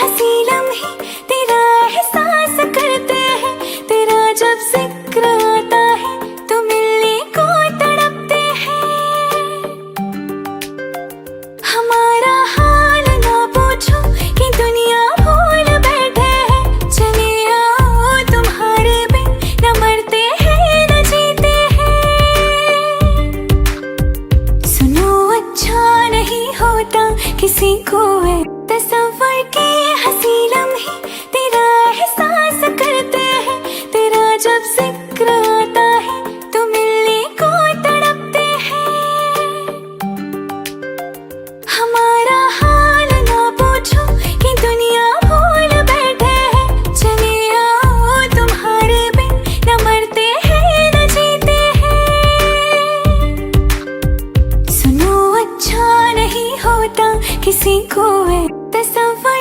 हंसी लम्हे तेरा एहसास करते हैं, तेरा जब जिक्र आता है तो मिलने को तड़पते हैं। हमारा हाल ना पूछो कि दुनिया भूल बैठे हैं, चले आओ तुम्हारे बिन न मरते हैं न जीते हैं। सुनो अच्छा नहीं होता किसी को है तसव्वुर के हंसी लम्हे तेरा एहसास करते हैं, तेरा जब जिक्र आता है तो मिलने को तड़पते हैं। हमारा हाल ना पूछो कि दुनिया भूल बैठे हैं, चले आओ तुम्हारे बिन न मरते हैं न जीते हैं। सुनो अच्छा नहीं होता किसी को है तसव्वुर